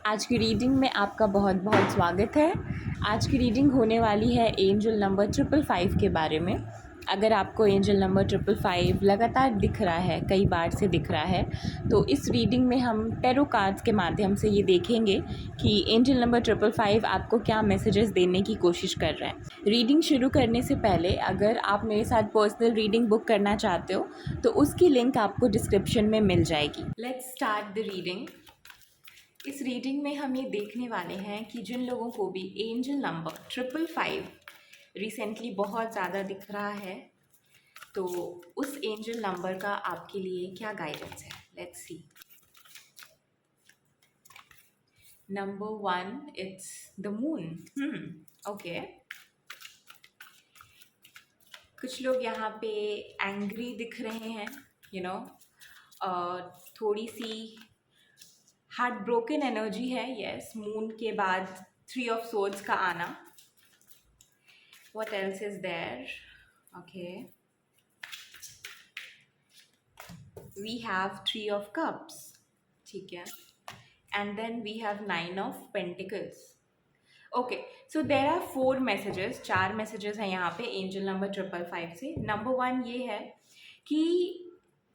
आज की रीडिंग में आपका बहुत बहुत स्वागत है। आज की रीडिंग होने वाली है एंजल नंबर 555 के बारे में। अगर आपको एंजल नंबर 555 लगातार दिख रहा है, कई बार से दिख रहा है, तो इस रीडिंग में हम टैरो कार्ड्स के माध्यम से ये देखेंगे कि एंजल नंबर 555 आपको क्या मैसेजेस देने की कोशिश कर रहा है। रीडिंग शुरू करने से पहले अगर आप मेरे साथ पर्सनल रीडिंग बुक करना चाहते हो तो उसकी लिंक आपको डिस्क्रिप्शन में मिल जाएगी। Let's start the reading. इस रीडिंग में हम ये देखने वाले हैं कि जिन लोगों को भी एंजल नंबर 555 रिसेंटली बहुत ज़्यादा दिख रहा है, तो उस एंजल नंबर का आपके लिए क्या गाइडेंस है। Let's see. Number 1, it's the moon. Okay. कुछ लोग यहाँ पे एंग्री दिख रहे हैं, यू नो थोड़ी सी हार्ट ब्रोकन एनर्जी है। यस, मून के बाद 3 ऑफ सोर्ड्स का आना। What else is there? Okay. We have 3 of cups. ठीक है. And then we have 9 of pentacles. Okay, so there are 4 messages, 4 messages हैं यहाँ पे एंजल नंबर 555 से। नंबर 1 ये है कि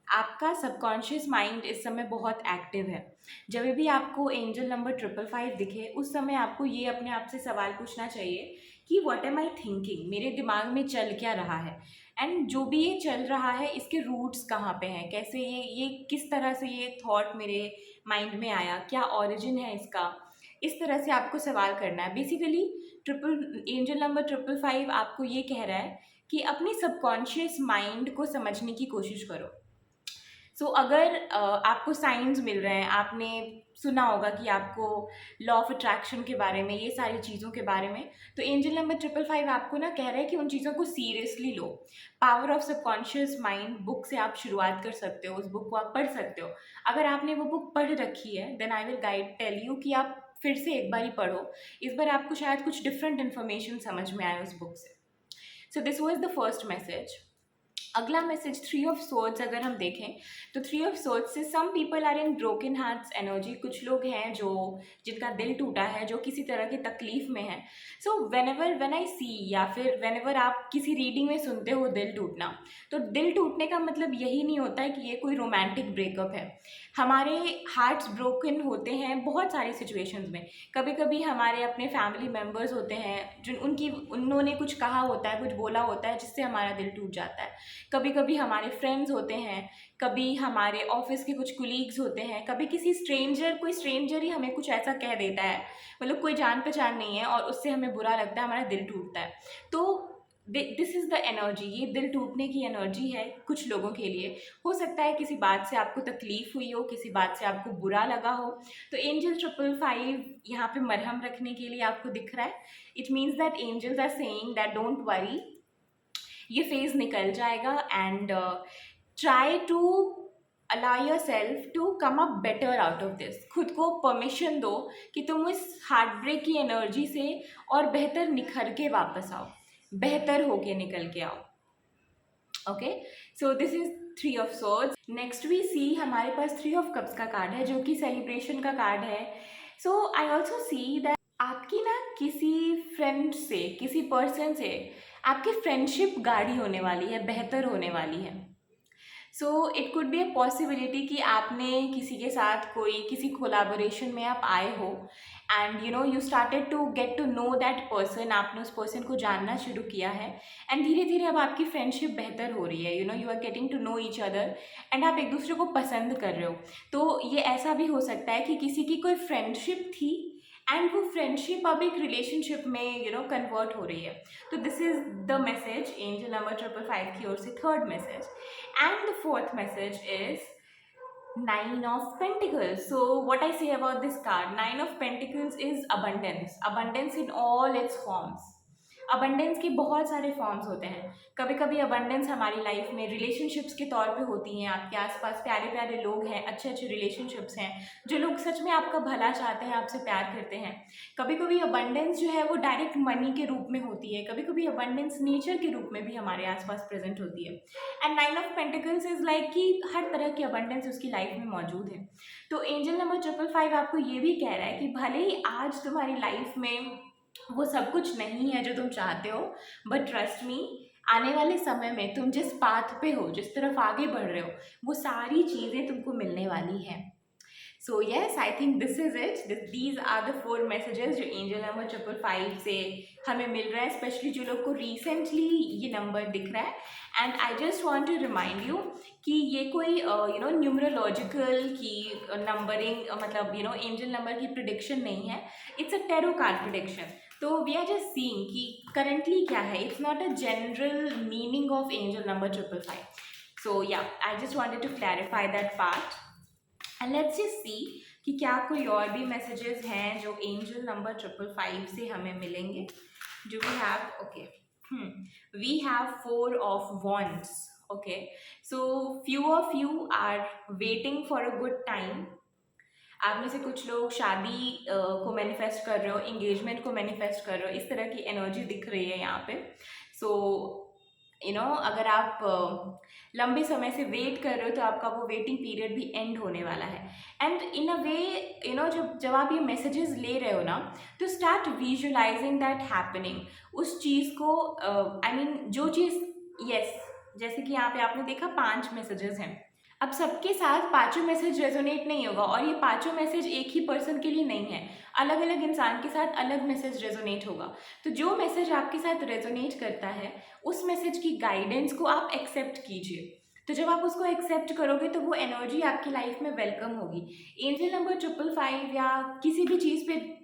आपका सबकॉन्शियस माइंड इस समय बहुत एक्टिव है। जब भी आपको एंजल नंबर 555 दिखे, उस समय आपको ये अपने आप से सवाल पूछना चाहिए कि व्हाट एम आई थिंकिंग, मेरे दिमाग में चल क्या रहा है, एंड जो भी ये चल रहा है इसके रूट्स कहाँ पे हैं, कैसे ये किस तरह से ये थॉट मेरे माइंड में आया, क्या ओरिजिन है इसका। इस तरह से आपको सवाल करना है। बेसिकली एंजल नंबर 555 आपको ये कह रहा है कि अपने सबकॉन्शियस माइंड को समझने की कोशिश करो। अगर आपको साइंस मिल रहे हैं, आपने सुना होगा कि आपको लॉ ऑफ अट्रैक्शन के बारे में, ये सारी चीज़ों के बारे में, तो एंजल नंबर 555 आपको ना कह रहा है कि उन चीज़ों को seriously low. Power of subconscious mind book से आप शुरुआत कर सकते हो, उस बुक को आप पढ़ सकते हो। अगर आपने वो बुक पढ़ रखी है, then I will guide tell you कि आप फिर से एक बार ही पढ़ो। इस बार आपको शायद कुछ डिफरेंट इन्फॉर्मेशन समझ में आए उस बुक से। So this was the first message. अगला मैसेज 3 ऑफ सोर्ड्स अगर हम देखें, तो 3 ऑफ सोर्ड्स से some people are in broken hearts energy. कुछ लोग हैं जो जिनका दिल टूटा है, जो किसी तरह की तकलीफ में है। वेन आई सी, या फिर वेन आप किसी रीडिंग में सुनते हो दिल टूटना, तो दिल टूटने का मतलब यही नहीं होता है कि ये कोई रोमांटिक ब्रेकअप है। हमारे हार्ट्स ब्रोकन होते हैं बहुत सारी सिचुएशंस में। कभी कभी हमारे अपने फैमिली मेम्बर्स होते हैं जो उन्होंने कुछ कहा होता है, कुछ बोला होता है, जिससे हमारा दिल टूट जाता है। कभी कभी हमारे फ्रेंड्स होते हैं, कभी हमारे ऑफिस के कुछ कुलीग्स होते हैं, कभी कोई स्ट्रेंजर ही हमें कुछ ऐसा कह देता है, मतलब कोई जान पहचान नहीं है, और उससे हमें बुरा लगता है, हमारा दिल टूटता है। तो दिस इज़ द एनर्जी, ये दिल टूटने की एनर्जी है कुछ लोगों के लिए। हो सकता है किसी बात से आपको तकलीफ हुई हो, किसी बात से आपको बुरा लगा हो, तो एंजल 555 यहाँ पे मरहम रखने के लिए आपको दिख रहा है। It means that angels are saying that don't worry, ये फेज निकल जाएगा, and try to allow your self to come up better out of this. खुद को परमिशन दो कि तुम इस हार्ट ब्रेक की एनर्जी से और बेहतर निखर के वापस आओ, बेहतर होके निकल के आओ। Okay, so this is 3 of swords. Next we see, हमारे पास 3 ऑफ कप्स का कार्ड है, जो कि सेलिब्रेशन का कार्ड है। सो आई ऑल्सो सी दैट आपकी ना किसी फ्रेंड से, किसी पर्सन से आपकी फ्रेंडशिप गाढ़ी होने वाली है, बेहतर होने वाली है। So it could be a possibility कि आपने किसी के साथ किसी कोलाबोरेशन में आप आए हो, and you started to get to know that person, आपने उस पर्सन को जानना शुरू किया है, एंड धीरे धीरे अब आपकी फ्रेंडशिप बेहतर हो रही है। You are getting to know each other, and आप एक दूसरे को पसंद कर रहे हो। तो ये ऐसा भी हो सकता है कि किसी की कोई फ्रेंडशिप थी, एंड वो फ्रेंडशिप अब एक रिलेशनशिप में कन्वर्ट हो रही है। तो this is the message angel number 555 की ओर से, third message. And the fourth message is 9 of Pentacles. So what I say about this card, 9 of Pentacles is abundance, abundance in all its forms. Abundance के बहुत सारे forms होते हैं। कभी कभी abundance हमारी लाइफ में रिलेशनशिप्स के तौर पे होती हैं, आपके आसपास प्यारे प्यारे लोग हैं, अच्छे अच्छे रिलेशनशिप्स हैं, जो लोग सच में आपका भला चाहते हैं, आपसे प्यार करते हैं। कभी कभी अबंडेंस जो है वो डायरेक्ट मनी के रूप में होती है, कभी कभी अबंडेंस नेचर के रूप में भी हमारे आसपास प्रेजेंट होती है। And nine of pentacles is like कि हर तरह की अबंडेंस उसकी लाइफ में मौजूद है। तो एंजल नंबर 555 आपको ये भी कह रहा है कि भले ही आज तुम्हारी लाइफ में वो सब कुछ नहीं है जो तुम चाहते हो, बट ट्रस्ट मी, आने वाले समय में तुम जिस पाथ पे हो, जिस तरफ आगे बढ़ रहे हो, वो सारी चीज़ें तुमको मिलने वाली हैं। So yes, I think this is it. These are the 4 messages जो एंजल नंबर 555 से हमें मिल रहा है, स्पेशली जो लोग को रिसेंटली ये नंबर दिख रहा है। And I just want to remind you कि ये कोई न्यूमरोलॉजिकल की नंबरिंग मतलब एंजल नंबर की प्रिडिक्शन नहीं है, it's a tarot card prediction. तो वी आर जस्ट सीइंग कि करंटली क्या है, it's not a general meaning of angel number 555। So yeah, I just wanted to clarify that part. And let's just see कि क्या कोई और भी messages हैं जो एंजल नंबर 555 से हमें मिलेंगे। जो we have, okay, we have 4 of wands। Okay, so few of you are waiting for a good time। आप में से कुछ लोग शादी को मैनिफेस्ट कर रहे हो, इंगेजमेंट को मैनिफेस्ट कर रहे हो, इस तरह की एनर्जी दिख रही है यहाँ पे। सो अगर आप लंबे समय से वेट कर रहे हो तो आपका वो वेटिंग पीरियड भी एंड होने वाला है। एंड इन अ वे जब आप ये मैसेजेस ले रहे हो ना, तो स्टार्ट विजुअलाइजिंग दैट हैपनिंग, उस चीज़ को आई मीन जो चीज़, यस, जैसे कि यहाँ पे आपने देखा 5 मैसेजेस हैं। अब सबके साथ पांचों मैसेज रेजोनेट नहीं होगा, और ये पांचों मैसेज एक ही पर्सन के लिए नहीं है, अलग अलग इंसान के साथ अलग मैसेज रेजोनेट होगा। तो जो मैसेज आपके साथ रेजोनेट करता है, उस मैसेज की गाइडेंस को आप एक्सेप्ट कीजिए। तो जब आप उसको एक्सेप्ट करोगे तो वो एनर्जी आपकी लाइफ में वेलकम होगी। एंजल नंबर 555 या किसी भी चीज़ पे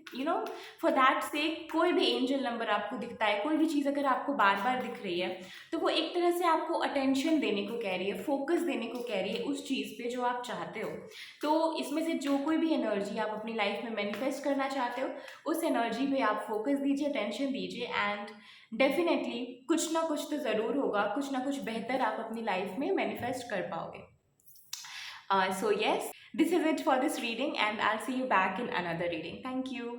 फॉर दैट से कोई भी एंजल नंबर आपको दिखता है, कोई भी चीज़ अगर आपको बार बार दिख रही है, तो वो एक तरह से आपको अटेंशन देने को कह रही है, फोकस देने को कह रही है उस चीज़ पे जो आप चाहते हो। तो इसमें से जो कोई भी एनर्जी आप अपनी लाइफ में मैनिफेस्ट करना चाहते हो, उस एनर्जी पे आप फोकस दीजिए, अटेंशन दीजिए, एंड डेफिनेटली कुछ ना कुछ तो ज़रूर होगा, कुछ ना कुछ बेहतर आप अपनी लाइफ में मैनिफेस्ट कर पाओगे। So yes, this is it for this reading, and I'll see you back in another reading. Thank you.